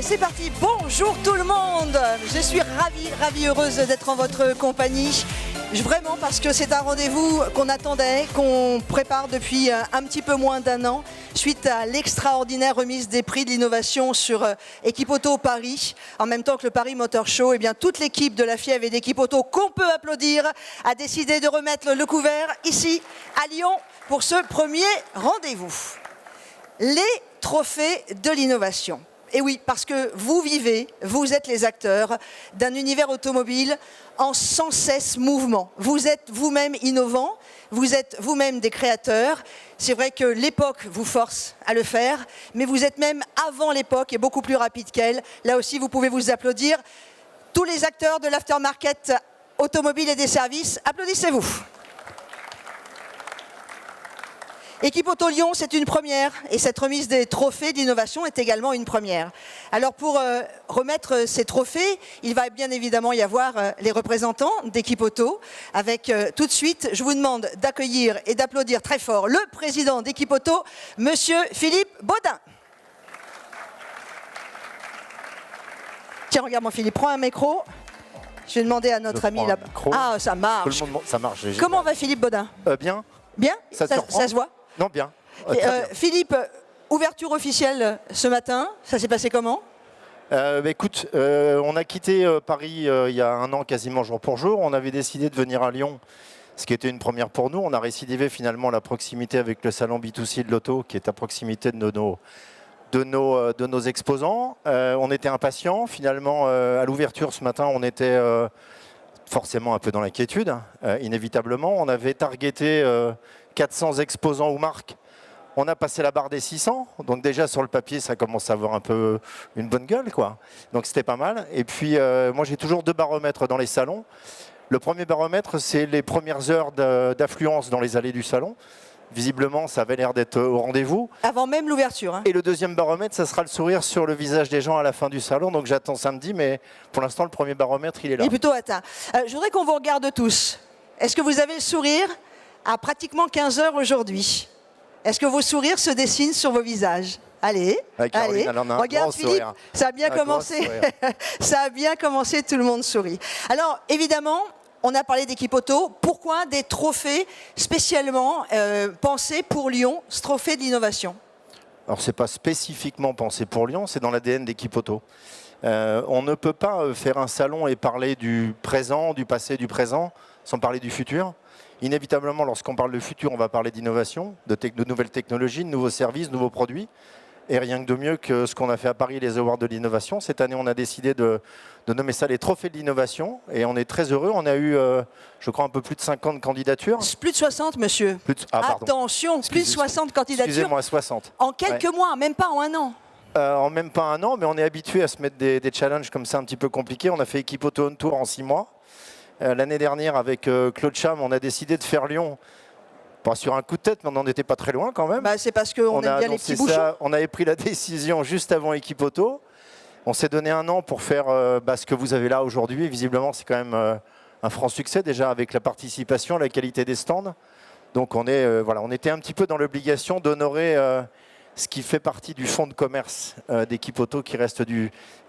c'est parti. Bonjour tout le monde. Je suis ravie heureuse d'être en votre compagnie. Vraiment parce que c'est un rendez-vous qu'on attendait, qu'on prépare depuis un petit peu moins d'un an, suite à l'extraordinaire remise des prix de l'innovation sur Equipauto Paris. En même temps que le Paris Motor Show, eh bien, toute l'équipe de la Fièvre et d'Equipauto, qu'on peut applaudir, a décidé de remettre le couvert ici à Lyon pour ce premier rendez-vous. Les trophées de l'innovation. Et oui, parce que vous vivez, vous êtes les acteurs d'un univers automobile en sans cesse mouvement. Vous êtes vous-même innovants, vous êtes vous-même des créateurs. C'est vrai que l'époque vous force à le faire, mais vous êtes même avant l'époque et beaucoup plus rapide qu'elle. Là aussi, vous pouvez vous applaudir. Tous les acteurs de l'aftermarket automobile et des services, applaudissez-vous. Equipauto Lyon, c'est une première et cette remise des trophées d'innovation est également une première. Alors pour remettre ces trophées, il va bien évidemment y avoir les représentants d'Equipauto avec tout de suite, je vous demande d'accueillir et d'applaudir très fort le président d'Equipauto, monsieur Philippe Baudin. Tiens, regarde mon Philippe, prends un micro. Je vais demander à notre ami là. Ah, ça marche. Tout le monde, ça marche. Comment va Philippe Baudin? Bien. Bien? Ça se voit? Non, bien. Philippe, ouverture officielle ce matin, ça s'est passé comment? Écoute, on a quitté Paris il y a un an quasiment jour pour jour. On avait décidé de venir à Lyon, ce qui était une première pour nous. On a récidivé finalement la proximité avec le salon B2C de l'auto, qui est à proximité de nos exposants. On était impatients. Finalement, à l'ouverture ce matin, on était forcément un peu dans l'inquiétude, inévitablement. On avait targeté 400 exposants ou marques. On a passé la barre des 600, donc déjà sur le papier, ça commence à avoir un peu une bonne gueule, quoi. Donc c'était pas mal. Et puis moi, j'ai toujours 2 baromètres dans les salons. Le premier baromètre, c'est les premières heures d'affluence dans les allées du salon. Visiblement, ça avait l'air d'être au rendez-vous. Avant même l'ouverture. Hein. Et le deuxième baromètre, ça sera le sourire sur le visage des gens à la fin du salon. Donc j'attends samedi, mais pour l'instant, le premier baromètre, il est là. Il est plutôt atteint. Je voudrais qu'on vous regarde tous. Est-ce que vous avez le sourire à pratiquement 15 heures aujourd'hui? Est-ce que vos sourires se dessinent sur vos visages? Allez, allez. Regarde Philippe, sourire. Ça a bien commencé. Ça a bien commencé, tout le monde sourit. Alors, évidemment, on a parlé d'Equipauto. Pourquoi des trophées spécialement pensés pour Lyon, ce trophée de l'innovation? Alors, ce n'est pas spécifiquement pensé pour Lyon, c'est dans l'ADN d'Equipauto. On ne peut pas faire un salon et parler du présent, du passé, du présent, sans parler du futur. Inévitablement, lorsqu'on parle de futur, on va parler d'innovation, de nouvelles technologies, de nouveaux services, de nouveaux produits. Et rien que de mieux que ce qu'on a fait à Paris, les Awards de l'innovation. Cette année, on a décidé de nommer ça les trophées de l'innovation. Et on est très heureux. On a eu, je crois, un peu plus de 50 candidatures. Plus de 60, monsieur. Attention, plus de 60 candidatures. Excusez-moi, 60. En quelques mois, même pas en un an. En même pas un an, mais on est habitué à se mettre des challenges comme ça un petit peu compliqués. On a fait Equipauto On Tour en 6 mois. L'année dernière, avec Claude Cham, on a décidé de faire Lyon. Pas sur un coup de tête, mais on n'en était pas très loin quand même. C'est parce qu'on aime bien les petits bouchons. On avait pris la décision juste avant Equipauto. On s'est donné un an pour faire ce que vous avez là aujourd'hui. Visiblement, c'est quand même un franc succès déjà avec la participation, la qualité des stands. Donc on était un petit peu dans l'obligation d'honorer ce qui fait partie du fonds de commerce d'Equipauto, qui reste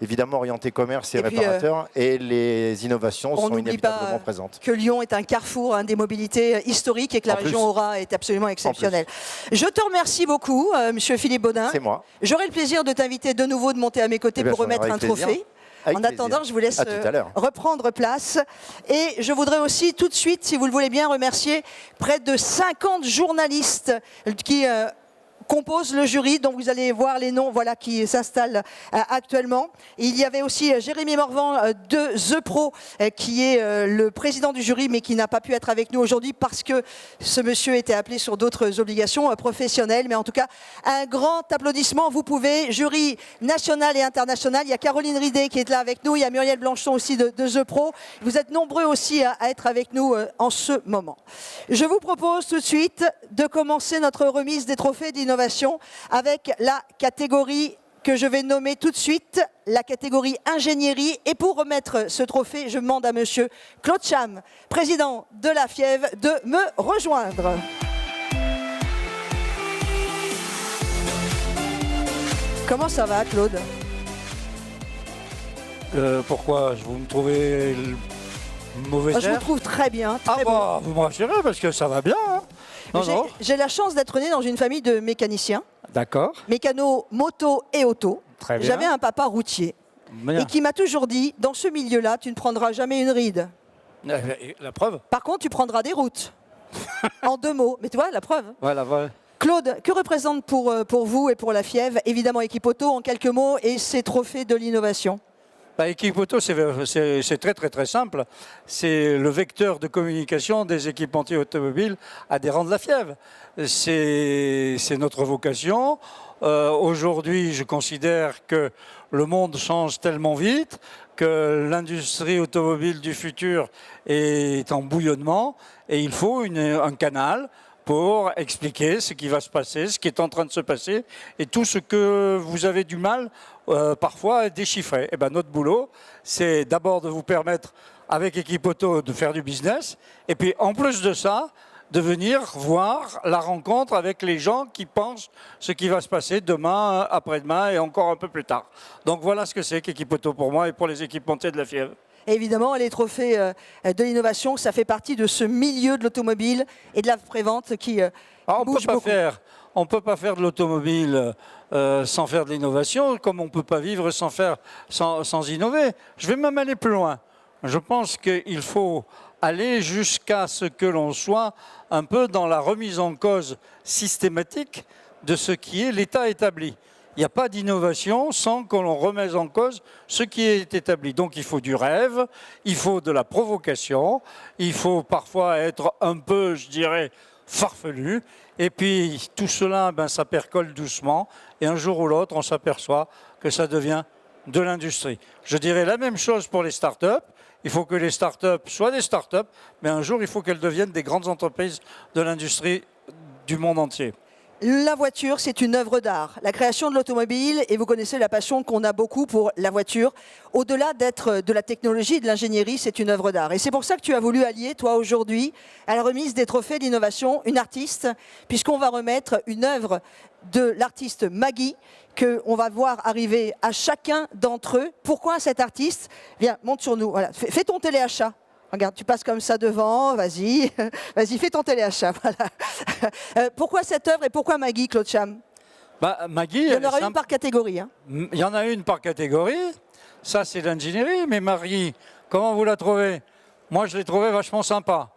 évidemment orienté commerce et réparateur, et les innovations sont inévitablement présentes. Que Lyon est un carrefour des mobilités historiques et que la région Aura est absolument exceptionnelle. Je te remercie beaucoup, monsieur Philippe Baudin. C'est moi. J'aurai le plaisir de t'inviter de nouveau de monter à mes côtés pour remettre un trophée. En attendant, je vous laisse reprendre place. Et je voudrais aussi tout de suite, si vous le voulez bien, remercier près de 50 journalistes qui compose le jury, dont vous allez voir les noms qui s'installent actuellement. Et il y avait aussi Jérémy Morvan de The Pro, qui est le président du jury, mais qui n'a pas pu être avec nous aujourd'hui parce que ce monsieur était appelé sur d'autres obligations professionnelles. Mais en tout cas, un grand applaudissement. Vous pouvez, jury national et international. Il y a Caroline Ridé qui est là avec nous. Il y a Muriel Blanchon aussi de The Pro. Vous êtes nombreux aussi à être avec nous en ce moment. Je vous propose tout de suite de commencer notre remise des trophées d'innovation avec la catégorie que je vais nommer tout de suite, la catégorie ingénierie. Et pour remettre ce trophée, je demande à monsieur Claude Cham, président de la Fièvre, de me rejoindre. Comment ça va, Claude? Pourquoi? Vous me trouvez mauvais air? Je vous trouve très bien, très bon. Bah, vous me rassurez parce que ça va bien. Hein. J'ai la chance d'être né dans une famille de mécaniciens. D'accord. Mécano, moto et auto. Très bien. J'avais un papa routier. Bien. Et qui m'a toujours dit, dans ce milieu-là, tu ne prendras jamais une ride. La preuve? Par contre, tu prendras des routes. En 2 mots. Mais tu vois, la preuve. Voilà. Claude, que représente pour vous et pour la FIEV, évidemment, Equipoto, en quelques mots, et ces trophées de l'innovation? Equipoto, c'est très simple. C'est le vecteur de communication des équipementiers automobiles adhérents de la FIEV. C'est notre vocation. Aujourd'hui, je considère que le monde change tellement vite que l'industrie automobile du futur est en bouillonnement et il faut un canal pour expliquer ce qui va se passer, ce qui est en train de se passer et tout ce que vous avez du mal parfois à déchiffrer. Et notre boulot, c'est d'abord de vous permettre avec Equipoto de faire du business et puis en plus de ça, de venir voir la rencontre avec les gens qui pensent ce qui va se passer demain, après-demain et encore un peu plus tard. Donc voilà ce que c'est qu'Equipoto pour moi et pour les équipementiers de la FIEV. Évidemment, les trophées de l'innovation, ça fait partie de ce milieu de l'automobile et de la prévente qui bouge beaucoup. On ne peut pas faire de l'automobile sans faire de l'innovation, comme on ne peut pas vivre sans innover. Je vais même aller plus loin. Je pense qu'il faut aller jusqu'à ce que l'on soit un peu dans la remise en cause systématique de ce qui est l'état établi. Il n'y a pas d'innovation sans que l'on remette en cause ce qui est établi. Donc il faut du rêve, il faut de la provocation, il faut parfois être un peu, je dirais, farfelu. Et puis tout cela, ça percole doucement. Et un jour ou l'autre, on s'aperçoit que ça devient de l'industrie. Je dirais la même chose pour les startups. Il faut que les startups soient des startups, mais un jour, il faut qu'elles deviennent des grandes entreprises de l'industrie du monde entier. La voiture, c'est une œuvre d'art. La création de l'automobile, et vous connaissez la passion qu'on a beaucoup pour la voiture, au-delà d'être de la technologie et de l'ingénierie, c'est une œuvre d'art. Et c'est pour ça que tu as voulu allier, toi, aujourd'hui, à la remise des trophées d'innovation, une artiste, puisqu'on va remettre une œuvre de l'artiste Maggie, qu'on va voir arriver à chacun d'entre eux. Pourquoi cet artiste? Viens, monte sur nous. Voilà. Fais ton téléachat. Regarde, tu passes comme ça devant, vas-y, fais ton téléachat. Voilà. Pourquoi cette œuvre et pourquoi Maggie, Claude Cham? Maggie, il y en aura une par catégorie. Hein. Il y en a une par catégorie, ça c'est l'ingénierie, mais Marie, comment vous la trouvez? Moi je l'ai trouvée vachement sympa.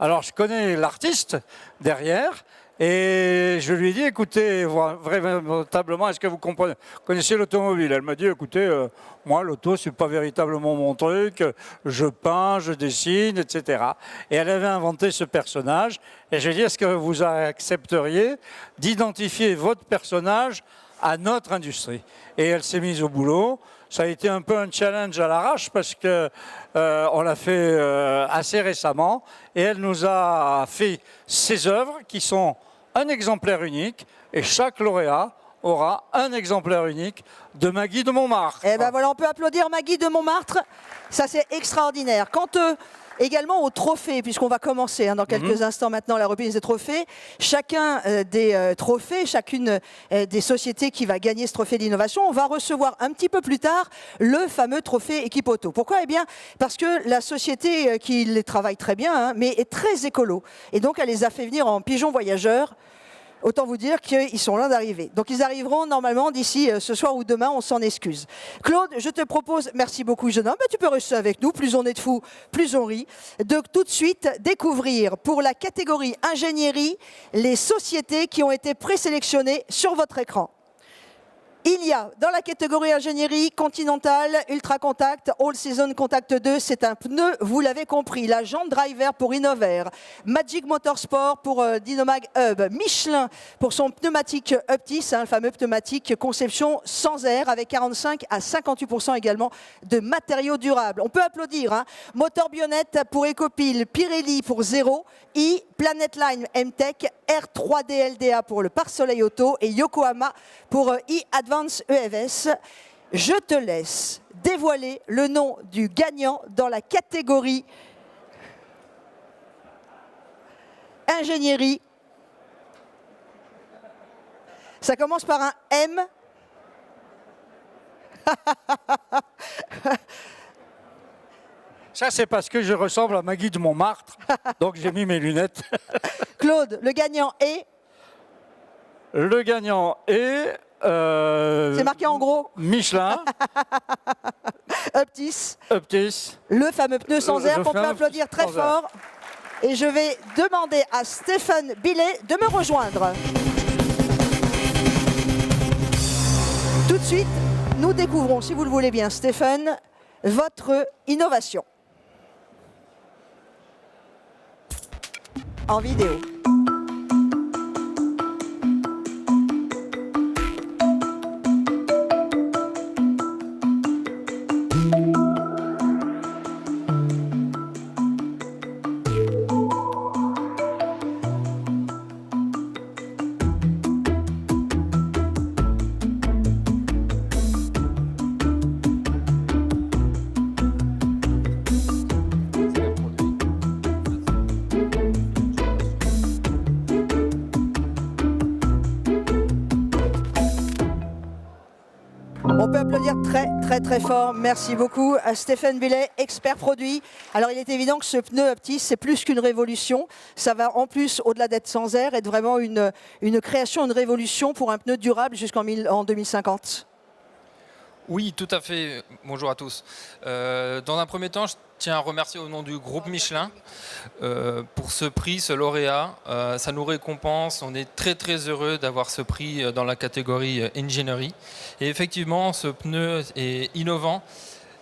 Alors je connais l'artiste derrière, et je lui ai dit, écoutez, véritablement, est-ce que vous connaissez l'automobile? Elle m'a dit, écoutez, moi, l'auto, c'est pas véritablement mon truc, je peins, je dessine, etc. Et elle avait inventé ce personnage, et je lui ai dit, est-ce que vous accepteriez d'identifier votre personnage à notre industrie? Et elle s'est mise au boulot. Ça a été un peu un challenge à l'arrache parce qu'on l'a fait assez récemment et elle nous a fait ses œuvres qui sont un exemplaire unique et chaque lauréat aura un exemplaire unique de Maggie de Montmartre. Et voilà, on peut applaudir Maggie de Montmartre. Ça, c'est extraordinaire. Quant également aux trophées, puisqu'on va commencer dans quelques instants maintenant la remise des trophées. Chacun des trophées, chacune des sociétés qui va gagner ce trophée d'innovation, on va recevoir un petit peu plus tard le fameux trophée Equipoto. Pourquoi? Eh bien, parce que la société qui les travaille très bien, mais est très écolo. Et donc, elle les a fait venir en pigeons voyageurs. Autant vous dire qu'ils sont loin d'arriver. Donc ils arriveront normalement d'ici ce soir ou demain, on s'en excuse. Claude, je te propose, merci beaucoup jeune homme, tu peux rester avec nous, plus on est de fous, plus on rit, de tout de suite découvrir pour la catégorie ingénierie les sociétés qui ont été présélectionnées sur votre écran. Il y a dans la catégorie ingénierie Continental, Ultra Contact, All Season Contact 2, c'est un pneu, vous l'avez compris. La Jante Driver pour Innover, Magic Motorsport pour Dynomag Hub, Michelin pour son pneumatique Uptis, le fameux pneumatique conception sans air avec 45 à 58% également de matériaux durables. On peut applaudir. Moteur Bionette pour Ecopil, Pirelli pour Zero, Planet Line M-Tech, R3D LDA pour le pare-soleil auto et Yokohama pour Advance EFS. Je te laisse dévoiler le nom du gagnant dans la catégorie ingénierie. Ça commence par un M. Ça, c'est parce que je ressemble à Maggie de Montmartre, donc j'ai mis mes lunettes. Claude, le gagnant est... Le gagnant est... c'est marqué en gros. Michelin. Uptis. Uptis. Le fameux pneu sans air qu'on peut applaudir très fort. Et je vais demander à Stéphane Billet de me rejoindre. Tout de suite, nous découvrons, si vous le voulez bien, Stéphane, votre innovation. En vidéo. On peut applaudir très fort. Merci beaucoup à Stéphane Billet, expert produit. Alors il est évident que ce pneu Uptis, c'est plus qu'une révolution. Ça va en plus, au-delà d'être sans air, être vraiment une création, une révolution pour un pneu durable jusqu'en 2050. Oui, tout à fait. Bonjour à tous. Dans un premier temps, je tiens à remercier au nom du groupe Michelin pour ce prix, ce lauréat. Ça nous récompense. On est très heureux d'avoir ce prix dans la catégorie ingénierie. Et effectivement, ce pneu est innovant.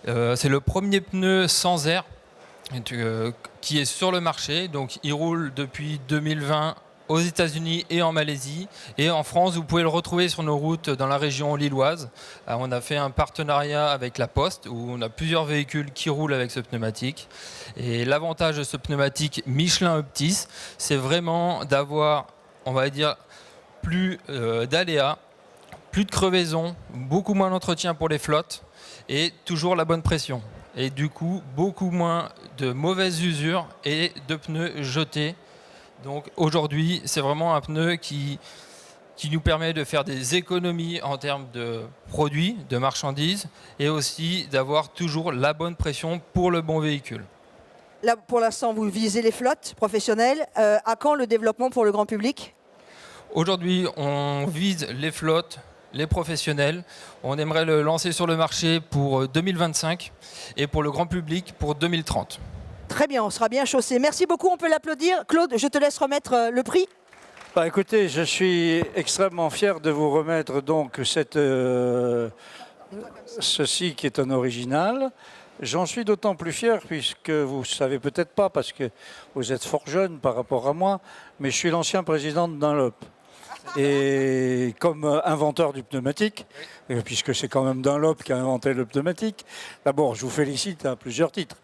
C'est le premier pneu sans air qui est sur le marché. Donc, il roule depuis 2020 aux États-Unis et en Malaisie. Et en France, vous pouvez le retrouver sur nos routes dans la région lilloise. On a fait un partenariat avec la Poste où on a plusieurs véhicules qui roulent avec ce pneumatique. Et l'avantage de ce pneumatique Michelin Uptis, c'est vraiment d'avoir, on va dire, plus d'aléas, plus de crevaisons, beaucoup moins d'entretien pour les flottes et toujours la bonne pression. Et du coup, beaucoup moins de mauvaises usures et de pneus jetés. Donc aujourd'hui, c'est vraiment un pneu qui nous permet de faire des économies en termes de produits, de marchandises, et aussi d'avoir toujours la bonne pression pour le bon véhicule. Là, pour l'instant, vous visez les flottes professionnelles. À quand le développement pour le grand public ? Aujourd'hui, on vise les flottes, les professionnels. On aimerait le lancer sur le marché pour 2025 et pour le grand public pour 2030. Très bien, on sera bien chaussé. Merci beaucoup, on peut l'applaudir. Claude, je te laisse remettre le prix. Bah, écoutez, je suis extrêmement fier de vous remettre donc ceci qui est un original. J'en suis d'autant plus fier puisque vous ne savez peut-être pas, parce que vous êtes fort jeune par rapport à moi, mais je suis l'ancien président de Dunlop. Et comme inventeur du pneumatique, puisque c'est quand même Dunlop qui a inventé le pneumatique, d'abord je vous félicite à plusieurs titres.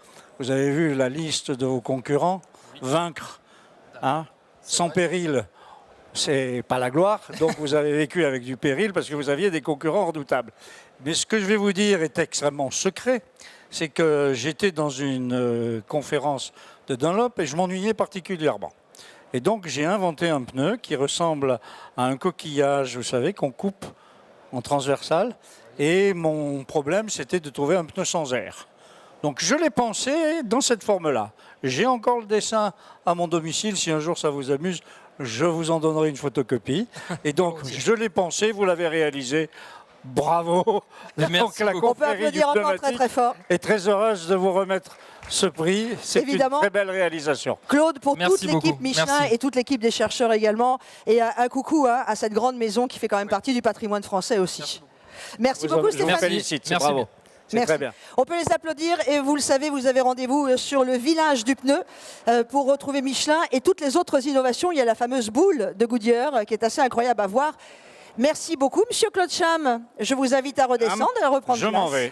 Vous avez vu la liste de vos concurrents, vaincre, hein, sans péril, c'est pas la gloire. Donc vous avez vécu avec du péril parce que vous aviez des concurrents redoutables. Mais ce que je vais vous dire est extrêmement secret. C'est que j'étais dans une conférence de Dunlop et je m'ennuyais particulièrement. Et donc j'ai inventé un pneu qui ressemble à un coquillage, vous savez, qu'on coupe en transversal. Et mon problème, c'était de trouver un pneu sans air. Donc je l'ai pensé dans cette forme-là. J'ai encore le dessin à mon domicile. Si un jour ça vous amuse, je vous en donnerai une photocopie. Et donc je l'ai pensé, vous l'avez réalisé. Bravo. Merci beaucoup. On peut applaudir encore très fort. Et très heureuse de vous remettre ce prix. C'est une très belle réalisation. Claude, pour toute l'équipe Michelin et toute l'équipe des chercheurs également. Et un coucou à cette grande maison qui fait quand même partie du patrimoine français aussi. Merci beaucoup Stéphane. Félicite, bravo. Merci. Très bien. On peut les applaudir et vous le savez, vous avez rendez-vous sur le village du pneu pour retrouver Michelin et toutes les autres innovations. Il y a la fameuse boule de Goodyear qui est assez incroyable à voir. Merci beaucoup, Monsieur Claude Cham. Je vous invite à redescendre et à reprendre place. Je m'en vais.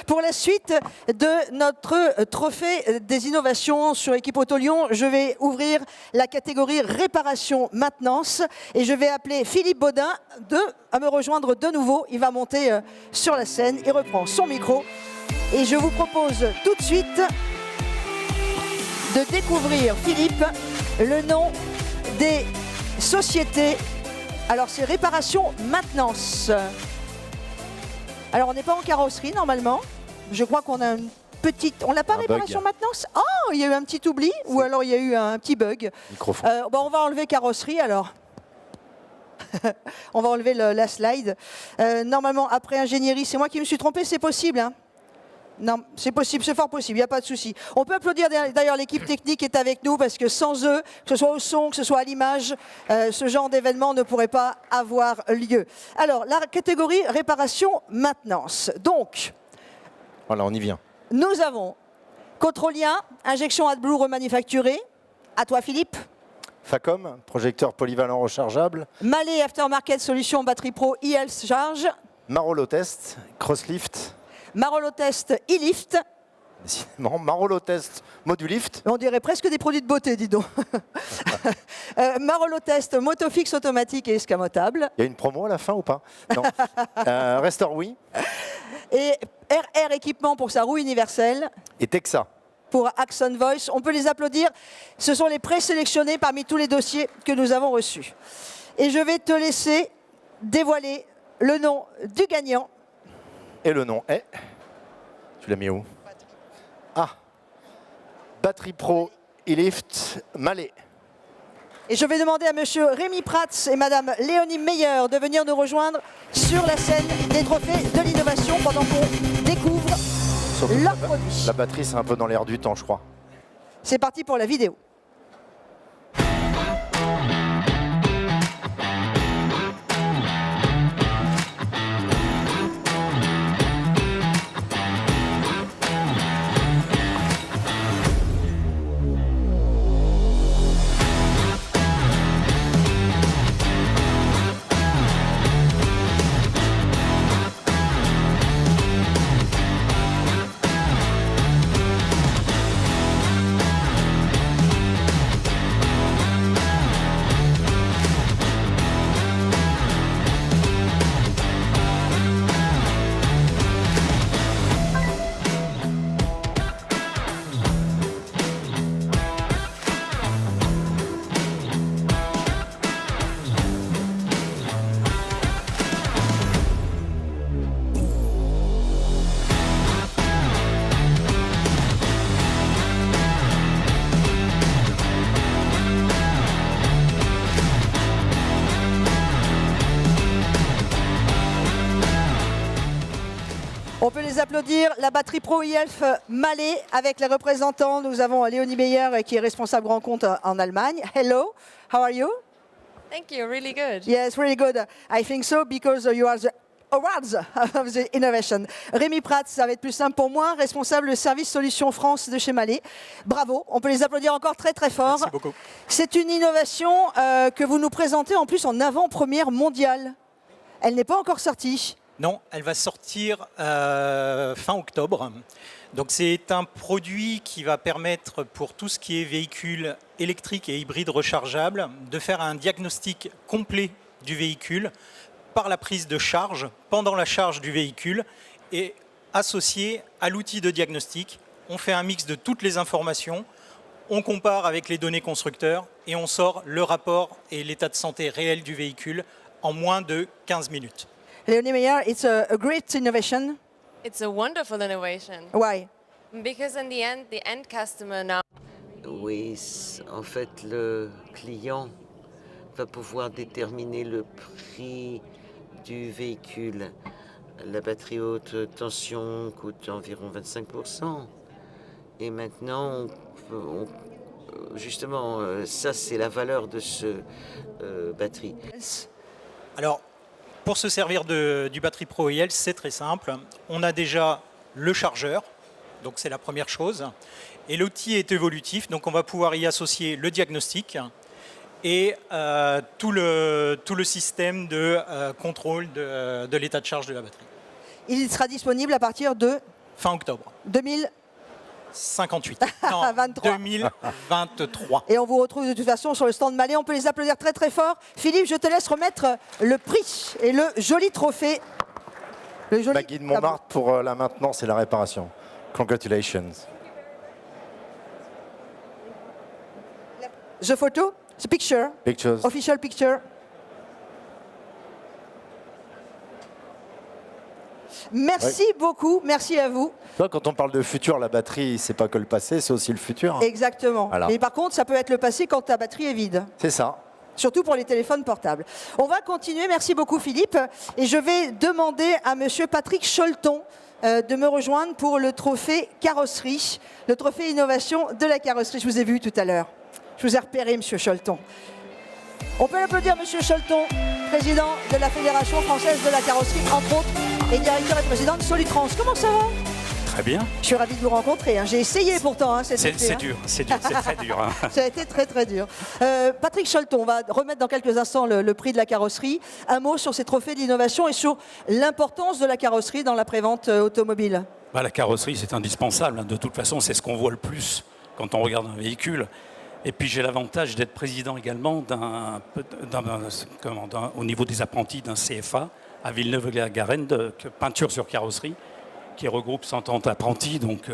Pour la suite de notre trophée des innovations sur Équipe Auto Lyon, je vais ouvrir la catégorie réparation-maintenance et je vais appeler Philippe Baudin à me rejoindre de nouveau. Il va monter sur la scène, il reprend son micro et je vous propose tout de suite de découvrir, Philippe, le nom des sociétés. Alors, c'est réparation-maintenance. Alors, on n'est pas en carrosserie, normalement. Je crois qu'on a une petite... On l'a pas réparation maintenance? Oh, il y a eu un petit oubli, ou alors il y a eu un petit bug. Microphone. Bon, on va enlever carrosserie, alors. On va enlever la slide. Normalement, après ingénierie, c'est moi qui me suis trompé, c'est possible, hein? Non, c'est possible, c'est fort possible, il n'y a pas de souci. On peut applaudir d'ailleurs l'équipe technique qui est avec nous parce que sans eux, que ce soit au son, que ce soit à l'image, ce genre d'événement ne pourrait pas avoir lieu. Alors, la catégorie réparation maintenance. Donc, voilà, on y vient. Nous avons Controlien, injection AdBlue remanufacturée. À toi, Philippe. Facom, projecteur polyvalent rechargeable. Mallet Aftermarket Solution Batterie Pro e-Health Charge. Marolo Test, Crosslift. Marolo Test e-Lift. Décidément, Marolo Test Modulift. On dirait presque des produits de beauté, dis donc. Marolo Test Motofix automatique et escamotable. Il y a une promo à la fin ou pas? Non. Restore oui. Et RR équipement pour sa roue universelle. Et Texa. Pour Axon Voice. On peut les applaudir. Ce sont les présélectionnés parmi tous les dossiers que nous avons reçus. Et je vais te laisser dévoiler le nom du gagnant. Et le nom est... Tu l'as mis où? Ah, Batterie Pro e-Lift Mallet. Et je vais demander à monsieur Rémi Prats et madame Léonie Meyer de venir nous rejoindre sur la scène des trophées de l'innovation pendant qu'on découvre leurs produits. La batterie, c'est un peu dans l'air du temps, je crois. C'est parti pour la vidéo. On peut les applaudir. La batterie Pro e-Health Mallet avec les représentants. Nous avons Léonie Meyer qui est responsable grand compte en Allemagne. Hello, how are you? Thank you, really good. Yes, really good. I think so because you are the awards of the innovation. Rémi Prats, ça va être plus simple pour moi, responsable service Solutions France de chez Mallet. Bravo, on peut les applaudir encore très très fort. Merci beaucoup. C'est une innovation que vous nous présentez en plus en avant-première mondiale. Elle n'est pas encore sortie. Non, elle va sortir fin octobre. Donc c'est un produit qui va permettre pour tout ce qui est véhicule électrique et hybride rechargeable de faire un diagnostic complet du véhicule par la prise de charge, pendant la charge du véhicule et associé à l'outil de diagnostic. On fait un mix de toutes les informations, on compare avec les données constructeurs et on sort le rapport et l'état de santé réel du véhicule en moins de 15 minutes. Léonie Meyer, it's a great innovation. It's a wonderful innovation. Why? Because in the end customer now... Oui, en fait, le client va pouvoir déterminer le prix du véhicule. La batterie haute tension coûte environ 25%. Et maintenant, justement, ça, c'est la valeur de ce batterie. Alors, pour se servir du Batterie Pro e-Health, c'est très simple. On a déjà le chargeur, donc c'est la première chose. Et l'outil est évolutif, donc on va pouvoir y associer le diagnostic et tout le système de contrôle de l'état de charge de la batterie. Il sera disponible à partir de fin octobre 2058. Non, 2023. Et on vous retrouve de toute façon sur le stand Mallet. On peut les applaudir très très fort. Philippe, je te laisse remettre le prix et le joli trophée. Le joli Maggie de Montmartre pour la maintenance et la réparation. Congratulations. The photo, the picture, Pictures. Official picture. Merci beaucoup, merci à vous. Quand on parle de futur, la batterie, c'est pas que le passé, c'est aussi le futur. Exactement. Voilà. Mais par contre, ça peut être le passé quand ta batterie est vide. C'est ça. Surtout pour les téléphones portables. On va continuer, merci beaucoup Philippe. Et je vais demander à monsieur Patrick Cholton de me rejoindre pour le trophée carrosserie, le trophée innovation de la carrosserie. Je vous ai vu tout à l'heure. Je vous ai repéré, monsieur Cholton. On peut l'applaudir, monsieur Cholton, président de la Fédération française de la carrosserie, entre autres, et directeur et président de Solutrans. Comment ça va? Très bien. Je suis ravie de vous rencontrer. J'ai essayé pourtant. C'est dur, c'est très dur. Ça a été très très dur. Patrick Cholton, on va remettre dans quelques instants le prix de la carrosserie. Un mot sur ces trophées d'innovation et sur l'importance de la carrosserie dans la prévente automobile. La carrosserie, c'est indispensable. De toute façon, c'est ce qu'on voit le plus quand on regarde un véhicule. Et puis j'ai l'avantage d'être président également au niveau des apprentis d'un CFA à Villeneuve-la-Garenne de peinture sur carrosserie, qui regroupe 130 apprentis. Donc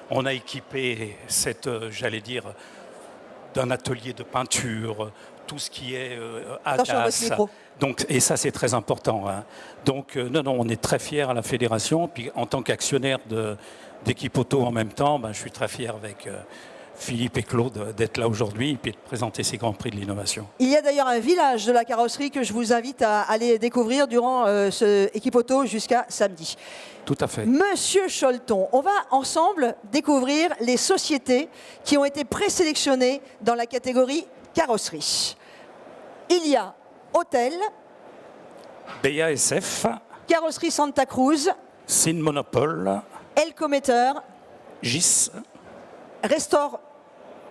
on a équipé d'un atelier de peinture, tout ce qui est ADAS. Donc, et ça, c'est très important. Donc, non, on est très fiers à la fédération. Puis en tant qu'actionnaire d'équipe auto en même temps, je suis très fier avec Philippe et Claude d'être là aujourd'hui et puis de présenter ces grands prix de l'innovation. Il y a d'ailleurs un village de la carrosserie que je vous invite à aller découvrir durant ce équipe auto jusqu'à samedi. Tout à fait. Monsieur Cholton, on va ensemble découvrir les sociétés qui ont été présélectionnées dans la catégorie carrosserie. Il y a Hôtel, BASF, Carrosserie Santa Cruz, Sin Monopole, Elcometer, GIS, Restore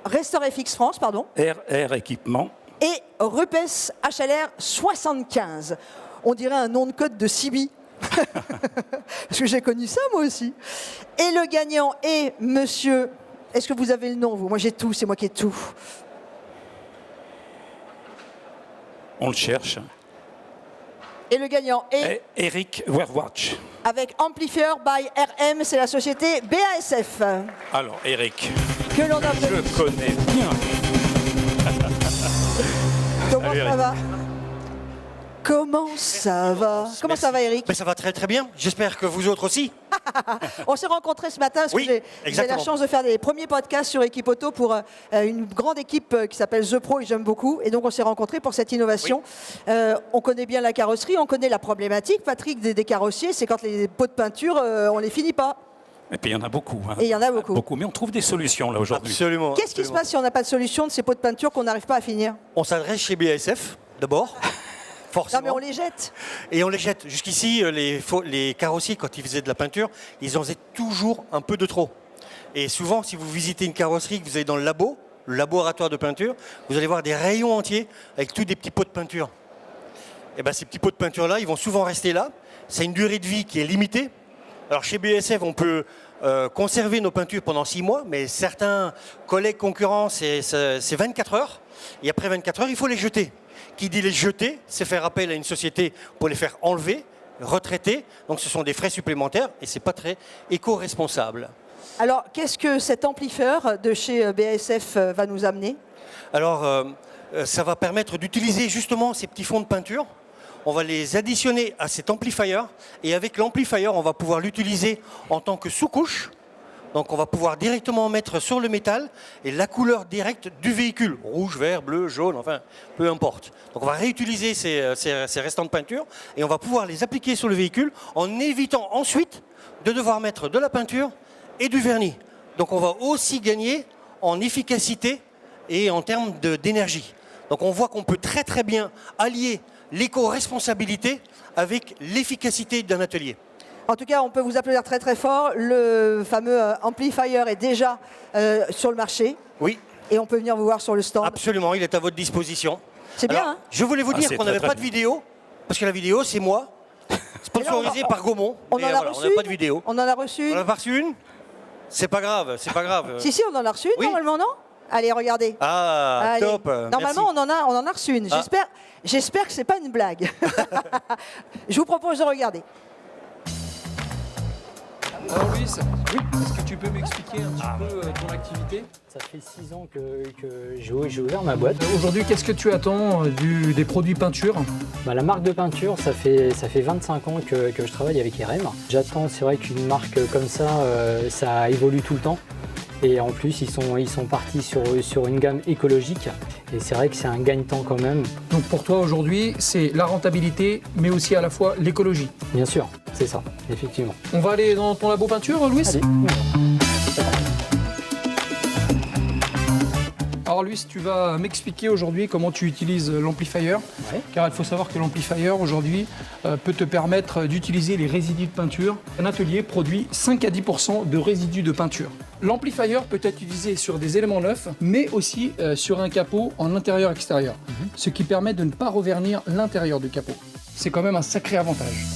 FX France, pardon, RR Équipement et Rupes HLR 75. On dirait un nom de code de Sibi. Parce que j'ai connu ça moi aussi. Et le gagnant est monsieur... Est-ce que vous avez le nom, vous? Moi j'ai tout, c'est moi qui ai tout. On le cherche. Et le gagnant est... Eric Werwatch. Avec Amplifier by RM, c'est la société BASF. Alors, Eric, que l'on a... je connais bien. Comment ça va? Comment ça va? Comment ça va, Eric? Ça va très très bien. J'espère que vous autres aussi. On s'est rencontrés ce matin parce que j'ai la chance de faire des premiers podcasts sur Équipe Auto pour une grande équipe qui s'appelle The Pro et j'aime beaucoup. Et donc on s'est rencontrés pour cette innovation. On connaît bien la carrosserie, on connaît la problématique, Patrick, des carrossiers, c'est quand les pots de peinture, on les finit pas. Et puis il y en a beaucoup. Et il y en a beaucoup. Mais on trouve des solutions là aujourd'hui. Absolument. Qu'est-ce qui se passe si on n'a pas de solution de ces pots de peinture qu'on n'arrive pas à finir? On s'adresse chez BASF d'abord. Forcément. Non mais on les jette. Et on les jette. Jusqu'ici, les carrossiers, quand ils faisaient de la peinture, ils en faisaient toujours un peu de trop. Et souvent, si vous visitez une carrosserie, que vous allez dans le laboratoire de peinture, vous allez voir des rayons entiers avec tous des petits pots de peinture. Et bien ces petits pots de peinture-là, ils vont souvent rester là. C'est une durée de vie qui est limitée. Alors chez BASF, on peut conserver nos peintures pendant 6 mois, mais certains collègues concurrents, c'est 24 heures. Et après 24 heures, il faut les jeter. Qui dit les jeter, c'est faire appel à une société pour les faire enlever, retraiter. Donc ce sont des frais supplémentaires et ce n'est pas très éco-responsable. Alors qu'est-ce que cet amplifieur de chez BASF va nous amener? Alors ça va permettre d'utiliser justement ces petits fonds de peinture. On va les additionner à cet amplifier et avec l'amplifier, on va pouvoir l'utiliser en tant que sous-couche. Donc on va pouvoir directement mettre sur le métal et la couleur directe du véhicule. Rouge, vert, bleu, jaune, enfin, peu importe. Donc on va réutiliser ces restants de peinture et on va pouvoir les appliquer sur le véhicule en évitant ensuite de devoir mettre de la peinture et du vernis. Donc on va aussi gagner en efficacité et en termes d'énergie. Donc on voit qu'on peut très très bien allier l'éco-responsabilité avec l'efficacité d'un atelier. En tout cas, on peut vous applaudir très très fort. Le fameux amplifier est déjà sur le marché. Oui. Et on peut venir vous voir sur le stand. Absolument, il est à votre disposition. C'est bien, hein? Je voulais vous dire qu'on n'avait pas de vidéo, parce que la vidéo, c'est moi, sponsorisé par Gaumont. On en a reçu. On n'a pas de vidéo. On en a reçu. On en a pas reçu une? C'est pas grave, c'est pas grave. Si, on en a reçu une, normalement, non? Allez, regardez. Ah, allez. Top. Normalement, on en a reçu une. J'espère que c'est pas une blague. Je vous propose de regarder. Alors Louis, oui, est-ce que tu peux m'expliquer un petit peu ton activité? Ça fait 6 ans que j'ai ouvert ma boîte. Aujourd'hui, qu'est-ce que tu attends des produits peinture? La marque de peinture, ça fait 25 ans que je travaille avec RM. J'attends, c'est vrai qu'une marque comme ça, ça évolue tout le temps. Et en plus, ils sont partis sur une gamme écologique. Et c'est vrai que c'est un gagne-temps quand même. Donc pour toi aujourd'hui, c'est la rentabilité, mais aussi à la fois l'écologie. Bien sûr, c'est ça, effectivement. On va aller dans ton labo peinture, Louis? Allez. Alors Louis, tu vas m'expliquer aujourd'hui comment tu utilises l'amplifier. Ouais. Car il faut savoir que l'amplifier aujourd'hui peut te permettre d'utiliser les résidus de peinture. Un atelier produit 5 à 10% de résidus de peinture. L'amplifier peut être utilisé sur des éléments neufs, mais aussi sur un capot en intérieur-extérieur, ce qui permet de ne pas revernir l'intérieur du capot. C'est quand même un sacré avantage.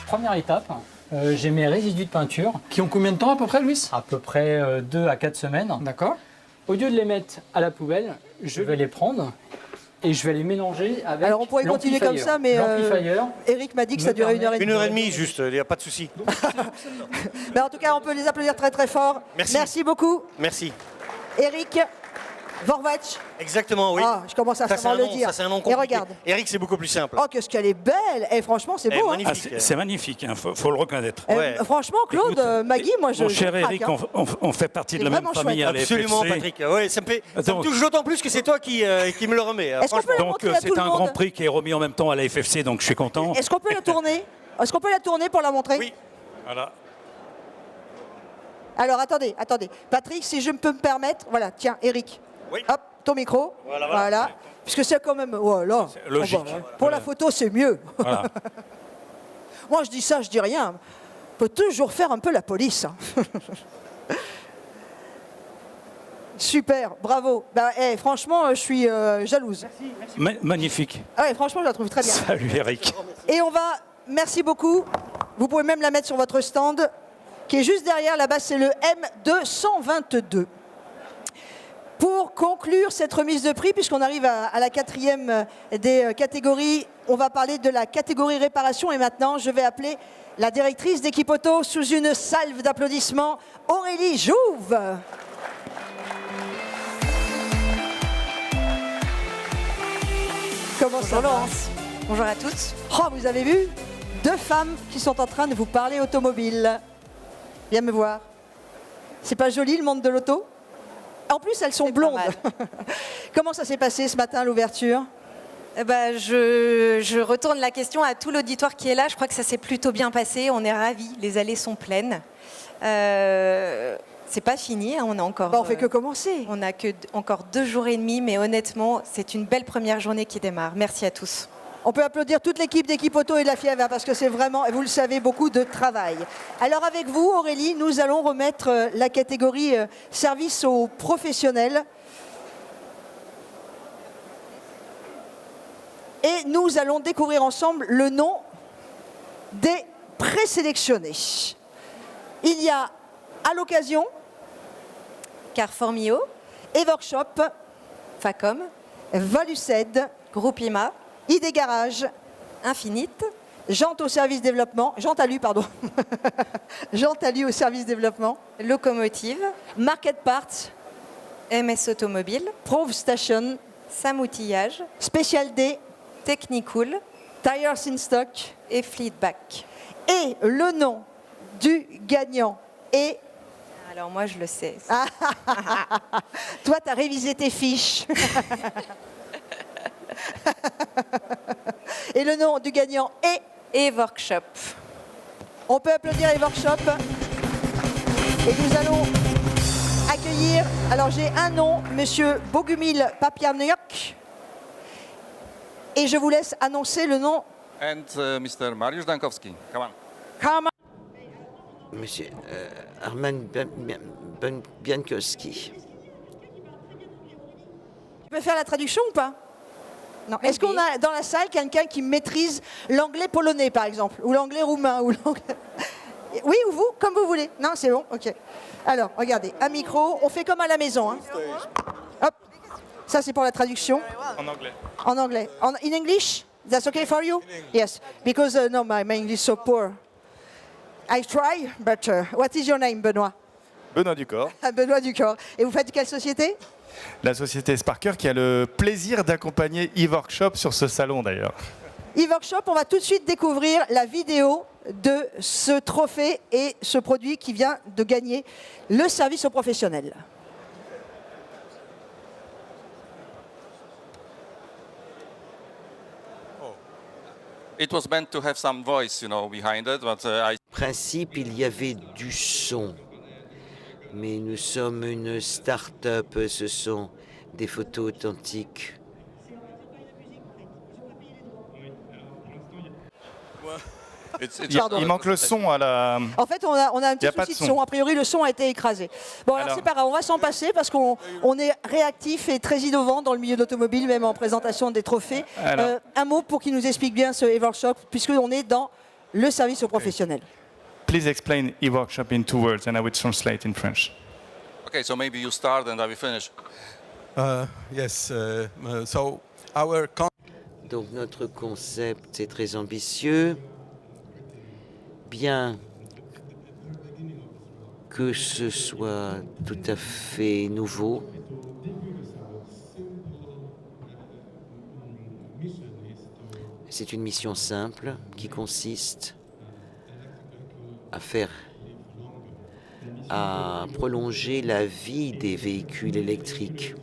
Première étape, j'ai mes résidus de peinture. Qui ont combien de temps à peu près, Louis? À peu près 2 à 4 semaines. D'accord. Au lieu de les mettre à la poubelle, je vais les prendre et je vais les mélanger avec. Alors on pourrait continuer comme ça, mais Eric m'a dit que ça durait 1h30. 1h30 juste, il n'y a pas de souci. Mais en tout cas, on peut les applaudir très très fort. Merci beaucoup. Merci. Eric Vorwatch. Exactement, oui. Ah, je commence à savoir le dire. Ça, c'est un nom compliqué. Et regarde. Eric, c'est beaucoup plus simple. Oh, qu'est-ce qu'elle est belle. Et franchement, c'est beau. Magnifique. C'est magnifique, faut le reconnaître. Franchement, Claude, Maggie, moi je. Mon cher Eric, on fait partie de la même famille à l'EFFC. Absolument, Patrick. Ouais, ça me touche d'autant plus que c'est toi qui me le remets. Donc c'est un grand prix qui est remis en même temps à la FFC, donc je suis content. Est-ce qu'on peut la tourner? Est-ce qu'on peut la tourner pour la montrer? Oui. Voilà. Alors attendez. Patrick, si je peux me permettre, voilà, tiens, Eric. Oui. Hop, ton micro. Voilà. Puisque c'est quand même. Voilà. Logique. Pour la photo, c'est mieux. Voilà. Moi, je dis ça, je dis rien. On peut toujours faire un peu la police. Super, bravo. Franchement, je suis jalouse. Merci. Magnifique. Ah ouais, franchement, je la trouve très bien. Salut Eric. Et on va. Merci beaucoup. Vous pouvez même la mettre sur votre stand, qui est juste derrière. Là-bas, c'est le M222. Pour conclure cette remise de prix, puisqu'on arrive à la 4e des catégories, on va parler de la catégorie réparation. Et maintenant, je vais appeler la directrice d'Équipe Auto sous une salve d'applaudissements, Aurélie Jouve. Comment ça va? Bonjour à toutes. Oh, vous avez vu? 2 femmes qui sont en train de vous parler automobile. Viens me voir. C'est pas joli le monde de l'auto? En plus, elles sont blondes. Comment ça s'est passé ce matin, l'ouverture? Je retourne la question à tout l'auditoire qui est là. Je crois que ça s'est plutôt bien passé. On est ravis. Les allées sont pleines. C'est pas fini. Hein. On a encore. On fait que commencer. On n'a que encore 2 jours et demi, mais honnêtement, c'est une belle première journée qui démarre. Merci à tous. On peut applaudir toute l'équipe d'Équipe Auto et de la FIEV, parce que c'est vraiment, vous le savez, beaucoup de travail. Alors avec vous, Aurélie, nous allons remettre la catégorie service aux professionnels. Et nous allons découvrir ensemble le nom des présélectionnés. Il y a, à l'occasion, Carrefour Mio, Eworkshop, Facom, Valuced, Groupe IMA, ID Garage, Infinite, Jean Talu, pardon. Jean Talu au service développement, Locomotive, Market Parts, MS Automobile, Prove Station, Sam Outillage, Special D, Technicool, Tires in Stock et Fleetback. Et le nom du gagnant est... Alors moi je le sais. Toi, tu as révisé tes fiches. Et le nom du gagnant est Eworkshop. On peut applaudir Eworkshop. Et nous allons accueillir, alors j'ai un nom, Monsieur Bogumil Papiarniok. Et je vous laisse annoncer le nom. And Mr. Mariusz Dankowski. Come on. Come on. Monsieur Arman Biankowski. Tu peux faire la traduction ou pas? Non. Est-ce qu'on a dans la salle quelqu'un qui maîtrise l'anglais polonais, par exemple, ou l'anglais roumain, ou l'anglais... Oui, ou vous, comme vous voulez. Non, c'est bon, ok. Alors, regardez, un micro, on fait comme à la maison. Hein. Hop, ça c'est pour la traduction. En anglais. En anglais. In English? That's okay for you? Yes, because no, my English is so poor. I try, but what is your name, Benoît? Benoît Ducor. Benoît Ducor. Et vous faites quelle société? La société Sparker qui a le plaisir d'accompagner e-workshop sur ce salon d'ailleurs. E-workshop, on va tout de suite découvrir la vidéo de ce trophée et ce produit qui vient de gagner le service aux professionnels. It was meant to have some voice, behind it, but En principe, il y avait du son. Mais nous sommes une start-up, ce sont des photos authentiques. Il manque le son à la... En fait, on a un petit souci de son. A priori, le son a été écrasé. Bon, alors c'est pas grave, on va s'en passer parce qu'on est réactif et très innovant dans le milieu de l'automobile, même en présentation des trophées. Un mot pour qu'il nous explique bien ce e-workshop, puisqu'on est dans le service aux professionnels. Please explain e-workshop in 2 words and I will translate in French. okay, so maybe you start and I will finish. Yes, so our Donc notre concept est très ambitieux. Bien que ce soit tout à fait nouveau, c'est une mission simple qui consiste à prolonger la vie des véhicules électriques.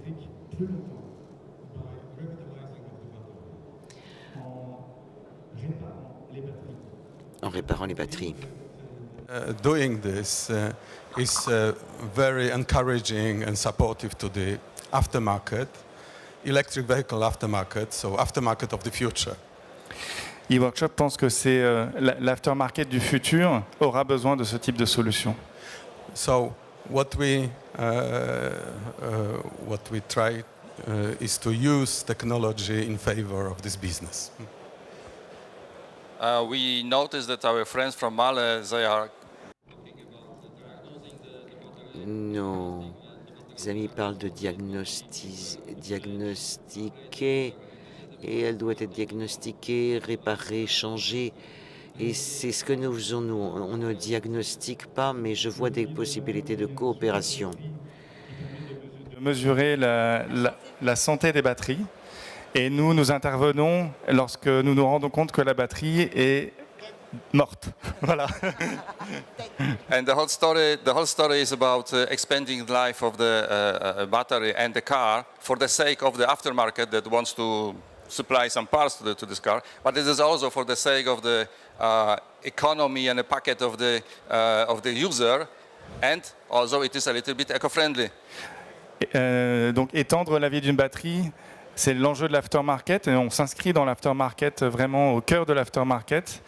En réparant les batteries. Doing this is very encouraging and supportive to the aftermarket, electric vehicle aftermarket, so aftermarket of the future. E-workshop pense que c'est l'aftermarket du futur aura besoin de ce type de solution. So what we try is to use technology in favor of this business. We noticed that our friends from Male, they are... Nos amis parlent de diagnostiquer, et elle doit être diagnostiquée, réparée, changée. Et c'est ce que nous faisons, nous. On ne diagnostique pas, mais je vois des possibilités de coopération. De mesurer la santé des batteries. Et nous intervenons lorsque nous nous rendons compte que la batterie est morte. Voilà. And the whole story is about expanding the life of the battery and the car for the sake of the aftermarket that wants to supply some parts to this car, but it is also for the sake of the economy and the pocket of the user, and also it is a little bit eco-friendly. Donc étendre la vie d'une batterie, c'est l'enjeu de l'aftermarket et on s'inscrit dans l'aftermarket vraiment au cœur de l'aftermarket.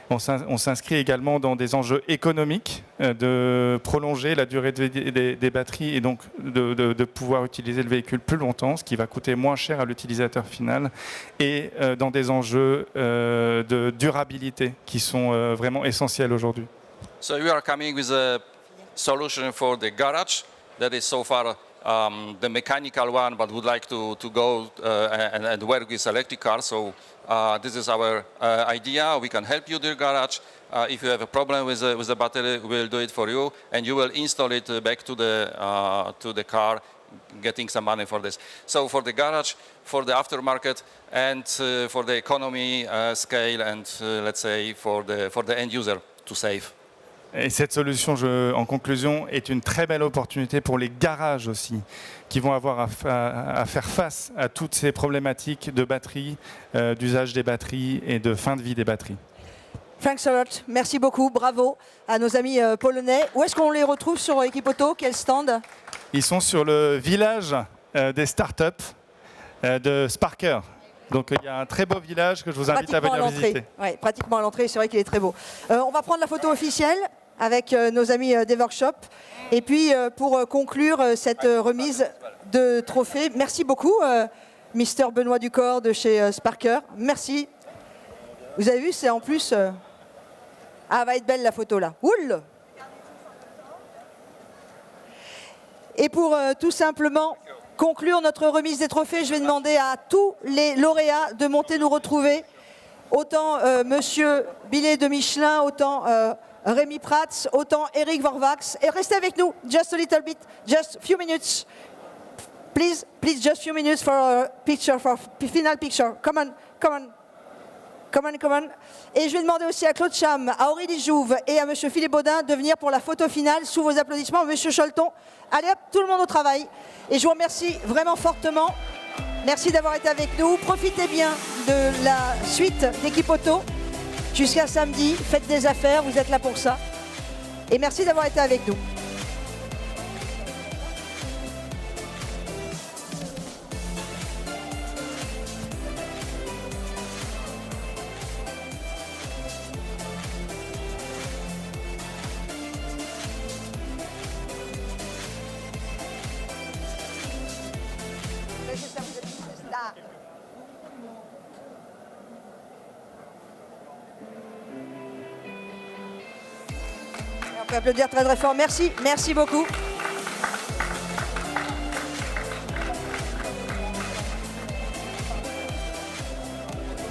On s'inscrit également dans des enjeux économiques de prolonger la durée de vie des batteries et donc de pouvoir utiliser le véhicule plus longtemps, ce qui va coûter moins cher à l'utilisateur final, et dans des enjeux de durabilité qui sont vraiment essentiels aujourd'hui. So we are coming with a solution for the garage that is so far the mechanical one, but would like to go and work with electric cars. So this is our idea. We can help you with your garage. If you have a problem with the battery, we'll do it for you, and you will install it back to the car, getting some money for this. So for the garage, for the aftermarket, and for the economy scale, and let's say for the end user to save. Et cette solution, en conclusion, est une très belle opportunité pour les garages aussi, qui vont avoir à faire face à toutes ces problématiques de batterie, d'usage des batteries et de fin de vie des batteries. Thanks a lot. Merci beaucoup. Bravo à nos amis polonais. Où est-ce qu'on les retrouve sur Équipe Auto? Quel stand? Ils sont sur le village des startups de Sparker. Donc il y a un très beau village que je vous invite à venir visiter. Oui, pratiquement à l'entrée, c'est vrai qu'il est très beau. On va prendre la photo officielle avec nos amis des workshops. Et puis pour conclure cette remise de trophées, merci beaucoup Mister Benoît Ducor de chez Sparker. Merci. Vous avez vu, c'est en plus... Ah, va être belle la photo là. Oul! Et pour tout simplement conclure notre remise des trophées, je vais demander à tous les lauréats de monter nous retrouver. Autant Monsieur Billet de Michelin, autant Rémi Prats, autant Eric Vorvax. Et restez avec nous, just a little bit, just few minutes. Please, just few minutes for a picture, for final picture. Come on, come on. Come on, come on. Et je vais demander aussi à Claude Cham, à Aurélie Jouve et à Monsieur Philippe Baudin de venir pour la photo finale sous vos applaudissements. Monsieur Cholton, allez hop, tout le monde au travail. Et je vous remercie vraiment fortement. Merci d'avoir été avec nous. Profitez bien de la suite d'Équipe Auto jusqu'à samedi. Faites des affaires, vous êtes là pour ça. Et merci d'avoir été avec nous. On peut applaudir très très fort. Merci beaucoup.